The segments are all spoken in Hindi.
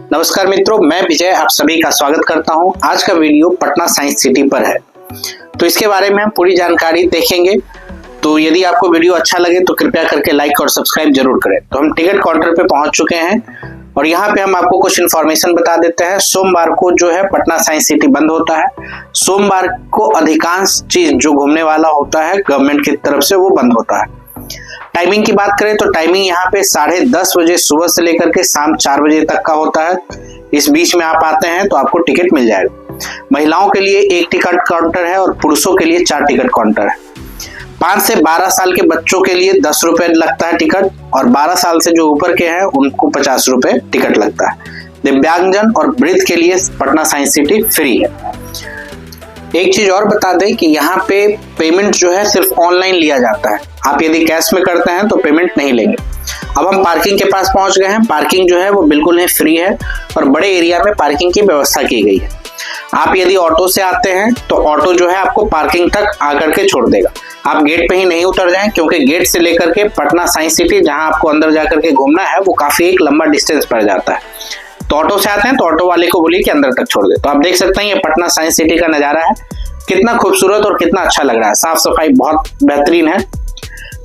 नमस्कार मित्रों, मैं विजय आप सभी का स्वागत करता हूं। आज का वीडियो पटना साइंस सिटी पर है, तो इसके बारे में हम पूरी जानकारी देखेंगे। तो यदि आपको वीडियो अच्छा लगे तो कृपया करके लाइक और सब्सक्राइब जरूर करें। तो हम टिकट काउंटर पे पहुंच चुके हैं और यहाँ पे हम आपको कुछ इन्फॉर्मेशन बता देते हैं। सोमवार को जो है पटना साइंस सिटी बंद होता है। सोमवार को अधिकांश चीज जो घूमने वाला होता है गवर्नमेंट की तरफ से वो बंद होता है। टाइमिंग की बात करें तो टाइमिंग यहाँ पे 10:30 बजे सुबह से लेकर के शाम 4 बजे तक का होता है। इस बीच में आप आते हैं तो आपको टिकट मिल जाएगा। महिलाओं के लिए 1 टिकट काउंटर है और पुरुषों के लिए 4 टिकट काउंटर है। 5 से 12 साल के बच्चों के लिए 10 रुपए लगता है टिकट और 12 साल से जो ऊपर के हैं उनको 50 रुपए टिकट लगता है। दिव्यांगजन और वृद्ध के लिए पटना साइंस सिटी फ्री है। एक चीज और बता दें कि यहाँ पे पेमेंट जो है सिर्फ ऑनलाइन लिया जाता है। आप यदि कैश में करते हैं तो पेमेंट नहीं लेंगे। अब हम पार्किंग के पास पहुंच गए हैं। पार्किंग जो है वो बिल्कुल ही फ्री है और बड़े एरिया में पार्किंग की व्यवस्था की गई है। आप यदि ऑटो से आते हैं तो ऑटो जो है आपको पार्किंग तक आकर के छोड़ देगा। आप गेट पे ही नहीं उतर जाएं, क्योंकि गेट से लेकर के पटना साइंस सिटी जहां आपको अंदर जाकर के घूमना है वो काफी एक लंबा डिस्टेंस पड़ जाता है। तो ऑटो से आते हैं तो ऑटो वाले को बोलिए कि अंदर तक छोड़ दे। तो आप देख सकते हैं ये पटना साइंस सिटी का नजारा है, कितना खूबसूरत और कितना अच्छा लग रहा है। साफ सफाई बहुत बेहतरीन है,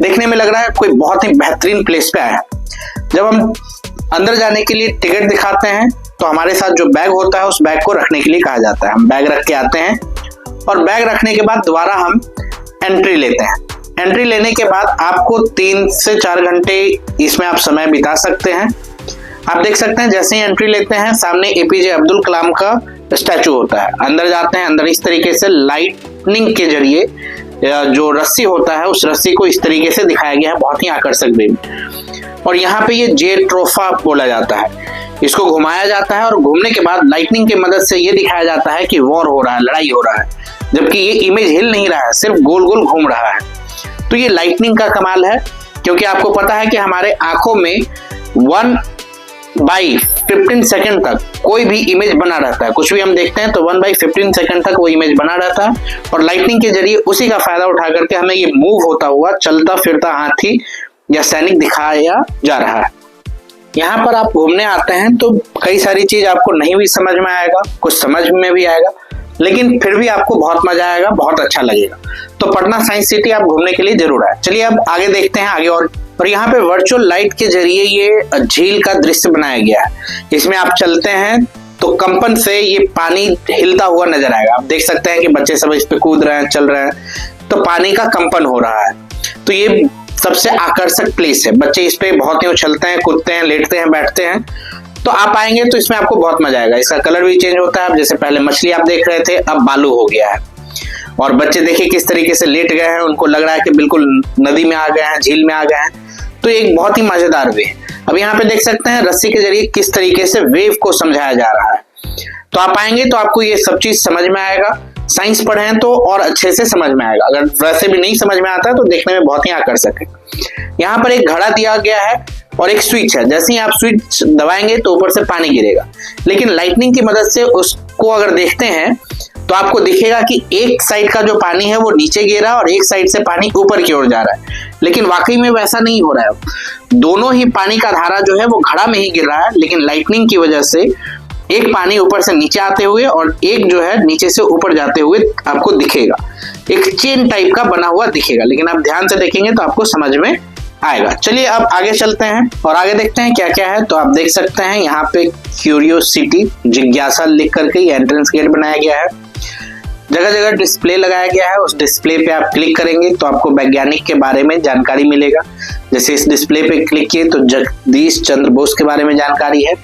देखने में लग रहा है कोई बहुत ही बेहतरीन प्लेस पे आया है। जब हम अंदर जाने के लिए टिकट दिखाते हैं तो हमारे साथ जो बैग होता है उस बैग को रखने के लिए कहा जाता है। हम बैग रख के आते हैं और बैग रखने के बाद दोबारा हम एंट्री लेते हैं। एंट्री लेने के बाद आपको 3 से 4 घंटे इसमें आप समय बिता सकते हैं। आप देख सकते हैं जैसे ही एंट्री लेते हैं सामने एपीजे अब्दुल कलाम का स्टैचू होता है। अंदर जाते हैं, अंदर इस तरीके से लाइटनिंग के जरिए जो रस्सी होता है उस रस्सी को इस तरीके से दिखाया गया है, बहुत ही आकर्षक वे। और यहाँ पे ये जेट्रोफा बोला जाता है, इसको घुमाया जाता है और घूमने के बाद लाइटनिंग की मदद से ये दिखाया जाता है कि वॉर हो रहा है, लड़ाई हो रहा है, जबकि ये इमेज हिल नहीं रहा है, सिर्फ गोल गोल घूम रहा है। तो ये लाइटनिंग का कमाल है, क्योंकि आपको पता है कि हमारे आंखों में 1/15 सेकंड तक कोई भी इमेज बना रहता है। कुछ भी हम देखते हैं तो 1/15 सेकंड तक वो इमेज बना रहता है और लाइटनिंग के जरिए उसी का फायदा उठा करके हमें ये मूव होता हुआ चलता फिरता हाथी या सैनिक दिखाया जा रहा है। यहाँ पर आप घूमने आते हैं तो कई सारी चीज आपको नहीं भी समझ में आएगा, कुछ समझ में भी आएगा, लेकिन फिर भी आपको बहुत मजा आएगा, बहुत अच्छा लगेगा। तो पटना साइंस सिटी आप घूमने के लिए जरूर आए। चलिए अब आगे देखते हैं आगे। और यहाँ पे वर्चुअल लाइट के जरिए ये झील का दृश्य बनाया गया है। इसमें आप चलते हैं तो कंपन से ये पानी हिलता हुआ नजर आएगा। आप देख सकते हैं कि बच्चे सब इस पे कूद रहे हैं, चल रहे हैं, तो पानी का कंपन हो रहा है। तो ये सबसे आकर्षक प्लेस है। बच्चे इस पे बहुत ही उछलते हैं, कूदते हैं, लेटते हैं, बैठते हैं। तो आप आएंगे तो इसमें आपको बहुत मजा आएगा। इसका कलर भी चेंज होता है। अब जैसे पहले मछली आप देख रहे थे, अब बालू हो गया है और बच्चे देखिए किस तरीके से लेट गए हैं, उनको लग रहा है कि बिल्कुल नदी में आ गए हैं, झील में आ गए हैं। तो एक बहुत ही मजेदार वे है। अब यहाँ पे देख सकते हैं रस्सी के जरिए किस तरीके से वेव को समझाया जा रहा है। तो आप आएंगे तो आपको ये सब चीज समझ में आएगा। साइंस पढ़ें तो और अच्छे से समझ में आएगा। अगर वैसे भी नहीं समझ में आता है तो देखने में बहुत ही आकर्षक है। यहाँ पर एक घड़ा दिया गया है और एक स्विच है। जैसे ही आप स्विच दबाएंगे तो ऊपर से पानी गिरेगा, लेकिन लाइटनिंग की मदद से उसको अगर देखते हैं तो आपको दिखेगा कि एक साइड का जो पानी है वो नीचे गिर रहा है और एक साइड से पानी ऊपर की ओर जा रहा है। लेकिन वाकई में वैसा नहीं हो रहा है। दोनों ही पानी का धारा जो है वो घड़ा में ही गिर रहा है, लेकिन लाइटनिंग की वजह से एक पानी ऊपर से नीचे आते हुए और एक जो है नीचे से ऊपर जाते हुए आपको दिखेगा। एक चेन टाइप का बना हुआ दिखेगा, लेकिन आप ध्यान से देखेंगे तो आपको समझ में आएगा। चलिए अब आगे चलते हैं और आगे देखते हैं क्या क्या है। तो आप देख सकते हैं यहाँ पे क्यूरियोसिटी जिज्ञासा लिख करके ये एंट्रेंस गेट बनाया गया है। जगह जगह डिस्प्ले लगाया गया है। उस डिस्प्ले पे आप क्लिक करेंगे तो आपको वैज्ञानिक के बारे में जानकारी मिलेगा। जैसे इस डिस्प्ले पे क्लिक किए तो जगदीश चंद्र बोस के बारे में जानकारी है।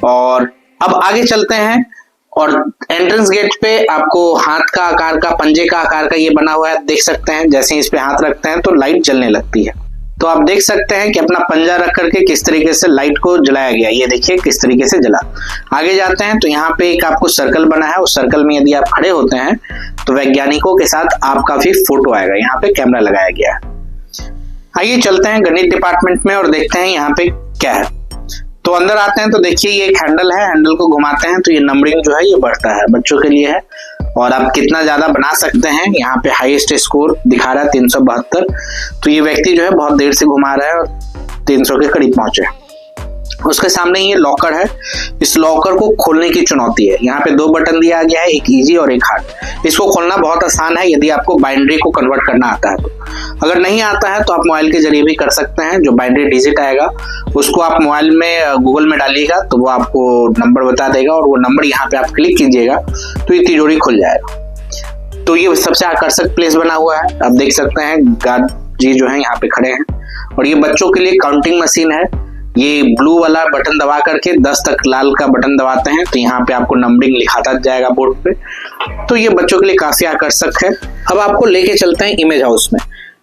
और अब आगे चलते हैं और एंट्रेंस गेट पे आपको हाथ का आकार का, पंजे का आकार का ये बना हुआ है, देख सकते हैं। जैसे इस पे हाथ रखते हैं तो लाइट जलने लगती है। तो आप देख सकते हैं कि अपना पंजा रख करके किस तरीके से लाइट को जलाया गया। ये देखिए किस तरीके से जला। आगे जाते हैं तो यहाँ पे एक आपको सर्कल बना है। उस सर्कल में यदि आप खड़े होते हैं तो वैज्ञानिकों के साथ आपका भी फोटो आएगा। यहाँ पे कैमरा लगाया गया है। आइए चलते हैं गणित डिपार्टमेंट में और देखते हैं यहाँ पे क्या है। तो अंदर आते हैं तो देखिए ये एक हैंडल है। हैंडल को घुमाते हैं तो ये नंबरिंग जो है ये बढ़ता है, बच्चों के लिए है और आप कितना ज्यादा बना सकते हैं। यहाँ पे हाईएस्ट स्कोर दिखा रहा है 372। तो ये व्यक्ति जो है बहुत देर से घुमा रहा है और 300 के करीब पहुंचे। उसके सामने ये लॉकर है। इस लॉकर को खोलने की चुनौती है। यहाँ पे 2 बटन दिया गया है, एक इजी और एक हार्ड। इसको खोलना बहुत आसान है यदि आपको बाइनरी को कन्वर्ट करना आता है तो। अगर नहीं आता है तो आप मोबाइल के जरिए भी कर सकते हैं। जो बाइनरी डिजिट आएगा उसको आप मोबाइल में गूगल में डालिएगा तो वो आपको नंबर बता देगा और वो नंबर यहाँ पे आप क्लिक कीजिएगा तो ये तिजोरी खुल जाएगा। तो ये सबसे आकर्षक प्लेस बना हुआ है। आप देख सकते हैं गार्ड जी जो है यहाँ पे खड़े हैं और ये बच्चों के लिए काउंटिंग मशीन है। ये ब्लू वाला बटन दबा करके 10 तक लाल का बटन दबाते हैं तो यहाँ पे आपको नंबरिंग लिखाता जाएगा बोर्ड पे। तो ये बच्चों के लिए काफी आकर्षक है। अब आपको लेके चलते हैं इमेज हाउस में।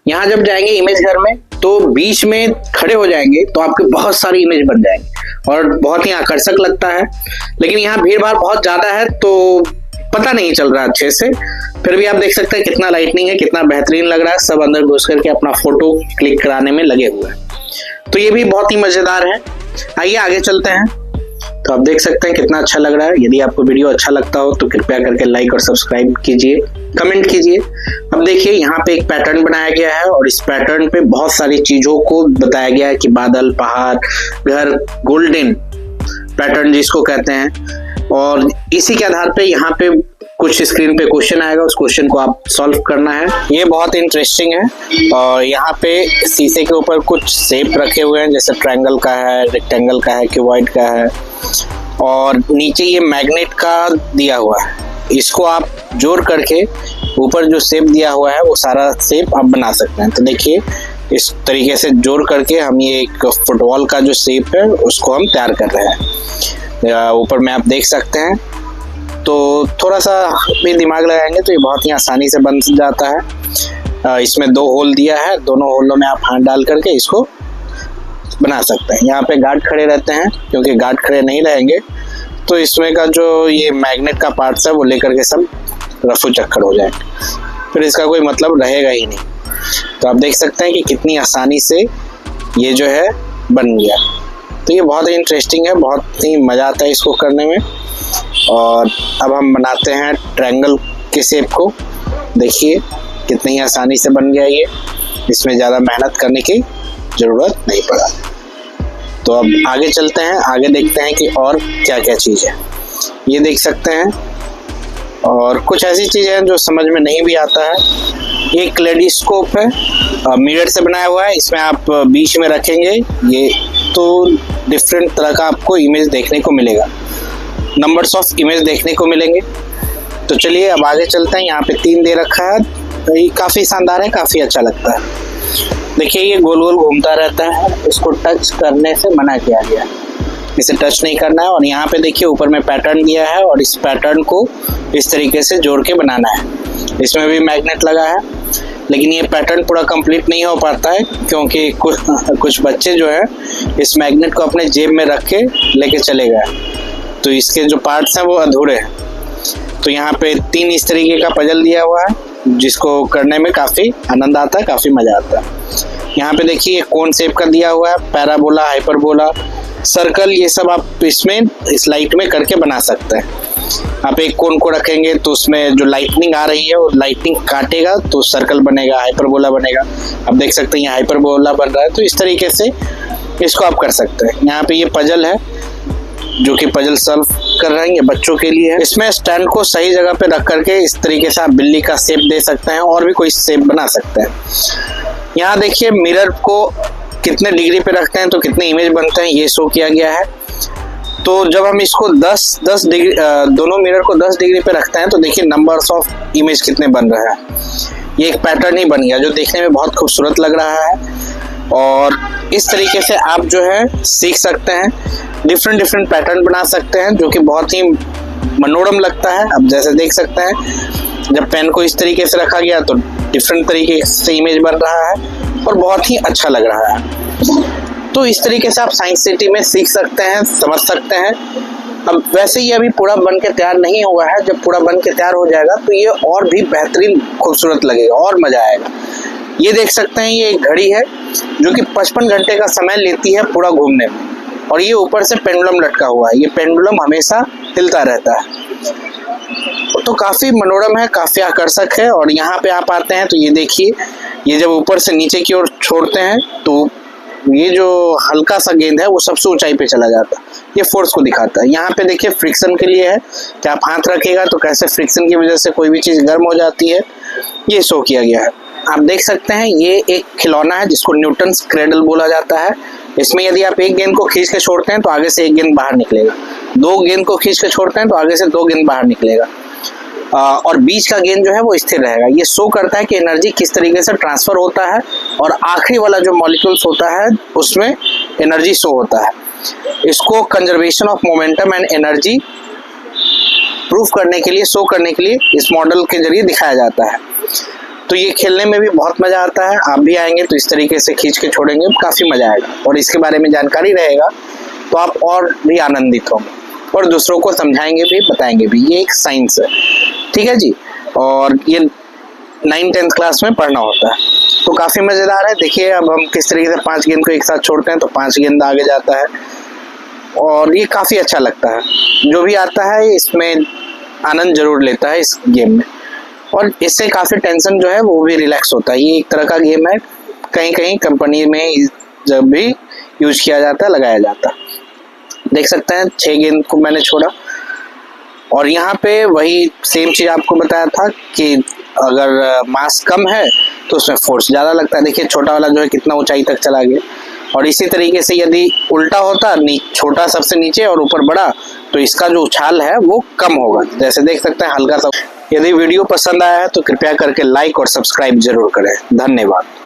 यहाँ जब जाएंगे इमेज घर में तो बीच में खड़े हो जाएंगे तो आपके बहुत सारी इमेज बन जाएंगे और बहुत ही आकर्षक लगता है। लेकिन यहाँ भीड़ भाड़ बहुत ज्यादा है तो पता नहीं चल रहा अच्छे से। फिर भी आप देख सकते हैं कितना लाइटनिंग है, कितना बेहतरीन लग रहा है। सब अंदर घुस करके अपना फोटो क्लिक कराने में लगे हुए हैं। तो ये भी बहुत ही मजेदार है। आइए आगे चलते हैं। तो आप देख सकते हैं कितना अच्छा लग रहा है। यदि आपको वीडियो अच्छा लगता हो तो कृपया करके लाइक और सब्सक्राइब कीजिए, कमेंट कीजिए। अब देखिए यहाँ पे एक पैटर्न बनाया गया है और इस पैटर्न पे बहुत सारी चीजों को बताया गया है कि बादल, पहाड़, घर, गोल्डन पैटर्न जिसको कहते हैं। और इसी के आधार पे यहाँ पे कुछ स्क्रीन पे क्वेश्चन आएगा, उस क्वेश्चन को आप सॉल्व करना है। ये बहुत इंटरेस्टिंग है। और यहाँ पे शीशे के ऊपर कुछ शेप रखे हुए हैं, जैसे ट्रायंगल का है, रेक्टेंगल का है, क्यूबॉइड का है और नीचे ये मैग्नेट का दिया हुआ है। इसको आप जोड़ करके ऊपर जो शेप दिया हुआ है वो सारा शेप आप बना सकते हैं। तो देखिए इस तरीके से जोड़ करके हम ये एक फुटबॉल का जो शेप है उसको हम तैयार कर रहे हैं। ऊपर में आप देख सकते हैं। तो थोड़ा सा भी दिमाग लगाएंगे तो ये बहुत ही आसानी से बन जाता है। इसमें 2 होल दिया है, दोनों होलों में आप हाथ डाल करके इसको बना सकते हैं। यहाँ पे गार्ड खड़े रहते हैं, क्योंकि गार्ड खड़े नहीं रहेंगे तो इसमें का जो ये मैग्नेट का पार्ट्स है वो लेकर के सब रफू चक्कर हो जाएंगे, फिर इसका कोई मतलब रहेगा ही नहीं। तो आप देख सकते हैं कि कितनी आसानी से ये जो है बन गया। तो ये बहुत ही इंटरेस्टिंग है, बहुत ही मज़ा आता है इसको करने में। और अब हम बनाते हैं ट्रायंगल के शेप को। देखिए कितनी आसानी से बन गया ये, इसमें ज़्यादा मेहनत करने की ज़रूरत नहीं पड़ा। तो अब आगे चलते हैं, आगे देखते हैं कि और क्या क्या चीज़ है। ये देख सकते हैं और कुछ ऐसी चीज़ें हैं जो समझ में नहीं भी आता है। ये क्लेडिस्कोप है, मिरर से बनाया हुआ है। इसमें आप बीच में रखेंगे ये तो डिफरेंट तरह का आपको इमेज देखने को मिलेगा, नंबर्स ऑफ इमेज देखने को मिलेंगे। तो चलिए अब आगे चलते हैं। यहाँ पे 3 दे रखा है, तो ये काफ़ी शानदार है, काफ़ी अच्छा लगता है। देखिए ये गोल गोल घूमता रहता है, इसको टच करने से मना किया गया है, इसे टच नहीं करना है। और यहाँ पे देखिए ऊपर में पैटर्न दिया है और इस पैटर्न को इस तरीके से जोड़ के बनाना है। इसमें भी मैग्नेट लगा है, लेकिन ये पैटर्न पूरा कंप्लीट नहीं हो पाता है क्योंकि कुछ बच्चे जो है इस मैग्नेट को अपने जेब में रख के लेके चले गए, तो इसके जो पार्ट्स हैं वो अधूरे हैं। तो यहाँ पे 3 इस तरीके का पजल दिया हुआ है जिसको करने में काफ़ी आनंद आता है, काफ़ी मज़ा आता है। यहाँ पे देखिए कोन शेप का दिया हुआ है, पैराबोला, हाइपरबोला, सर्कल, ये सब आप इसमें इस लाइट में करके बना सकते हैं। आप एक कोन को रखेंगे तो उसमें जो लाइटनिंग आ रही है वो लाइटनिंग काटेगा तो सर्कल बनेगा, हाइपरबोला बनेगा। आप देख सकते हैं ये हाइपरबोला बन रहा है। तो इस तरीके से इसको आप कर सकते हैं। यहाँ पे ये पजल है जो कि पजल सॉल्व कर रहे हैं, ये बच्चों के लिए है। इसमें स्टैंड को सही जगह पे रख करके इस तरीके से आप बिल्ली का शेप दे सकते हैं और भी कोई शेप बना सकते हैं। यहाँ देखिए मिरर को कितने डिग्री पे रखते हैं तो कितने इमेज बनते हैं ये शो किया गया है। तो जब हम इसको 10 डिग्री दोनों मिरर को 10 डिग्री पे रखते हैं तो देखिए नंबर्स ऑफ इमेज कितने बन रहे हैं। ये एक पैटर्न ही बन गया जो देखने में बहुत खूबसूरत लग रहा है। और इस तरीके से आप जो है सीख सकते हैं, डिफरेंट पैटर्न बना सकते हैं जो कि बहुत ही मनोरम लगता है। अब जैसे देख सकते हैं जब पेन को इस तरीके से रखा गया तो डिफरेंट तरीके से इमेज बन रहा है और बहुत ही अच्छा लग रहा है। तो इस तरीके से आप साइंस सिटी में सीख सकते हैं, समझ सकते हैं। अब वैसे ये अभी पूरा बन के तैयार नहीं हुआ है, जब पूरा बन के तैयार हो जाएगा तो ये और भी बेहतरीन खूबसूरत लगेगा और मज़ा आएगा। ये देख सकते हैं ये एक घड़ी है जो कि 55 घंटे का समय लेती है पूरा घूमने में, और ये ऊपर से पेंडुलम लटका हुआ है। ये पेंडुलम हमेशा हिलता रहता है। तो काफ़ी मनोरम है, काफ़ी आकर्षक है। और यहाँ पे आप आते हैं तो ये देखिए ये जब ऊपर से नीचे की ओर छोड़ते हैं तो ये जो हल्का सा गेंद है वो सबसे ऊंचाई पे चला जाता है। ये फोर्स को दिखाता है। यहाँ पे देखिए फ्रिक्शन के लिए है कि आप हाथ रखिएगा तो कैसे फ्रिक्शन की वजह से कोई भी चीज गर्म हो जाती है, ये शो किया गया है। आप देख सकते हैं ये एक खिलौना है जिसको न्यूटन्स क्रेडल बोला जाता है। इसमें यदि आप एक गेंद को खींच के छोड़ते हैं तो आगे से एक गेंद बाहर निकलेगा, दो गेंद को खींच के छोड़ते हैं तो आगे से दो गेंद बाहर निकलेगा, और बीच का गेंद जो है वो स्थिर रहेगा। ये शो करता है कि एनर्जी किस तरीके से ट्रांसफर होता है और आखिरी वाला जो मॉलिक्यूल्स होता है उसमें एनर्जी शो होता है। इसको conservation of momentum and energy proof करने के लिए, शो करने के लिए इस मॉडल के जरिए दिखाया जाता है। तो ये खेलने में भी बहुत मजा आता है। आप भी आएंगे तो इस तरीके से खींच के छोड़ेंगे, काफी मजा आएगा और इसके बारे में जानकारी रहेगा तो आप और भी आनंदित होंगे और दूसरों को समझाएंगे भी, बताएंगे भी। ये एक साइंस है, ठीक है जी। और ये 9th-10th क्लास में पढ़ना होता है, तो काफी मजेदार है। देखिए अब हम किस तरीके से 5 गेंद को एक साथ छोड़ते हैं तो 5 गेंद आगे जाता है और ये काफी अच्छा लगता है। जो भी आता है इसमें आनंद जरूर लेता है इस गेम में, और इससे काफी टेंशन जो है वो भी रिलैक्स होता है। ये एक तरह का गेम है, कहीं कहीं कंपनी में जब भी यूज किया जाता है, लगाया जाता है। देख सकते हैं 6 गेंद को मैंने छोड़ा और यहाँ पे वही सेम चीज आपको बताया था कि अगर मास कम है तो उसमें फोर्स ज्यादा लगता है। देखिए छोटा वाला जो है कितना ऊंचाई तक चला गया, और इसी तरीके से यदि उल्टा होता, छोटा सबसे नीचे और ऊपर बड़ा, तो इसका जो उछाल है वो कम होगा। जैसे देख सकते हैं हल्का सा। यदि वीडियो पसंद आया है तो कृपया करके लाइक और सब्सक्राइब जरूर करें। धन्यवाद।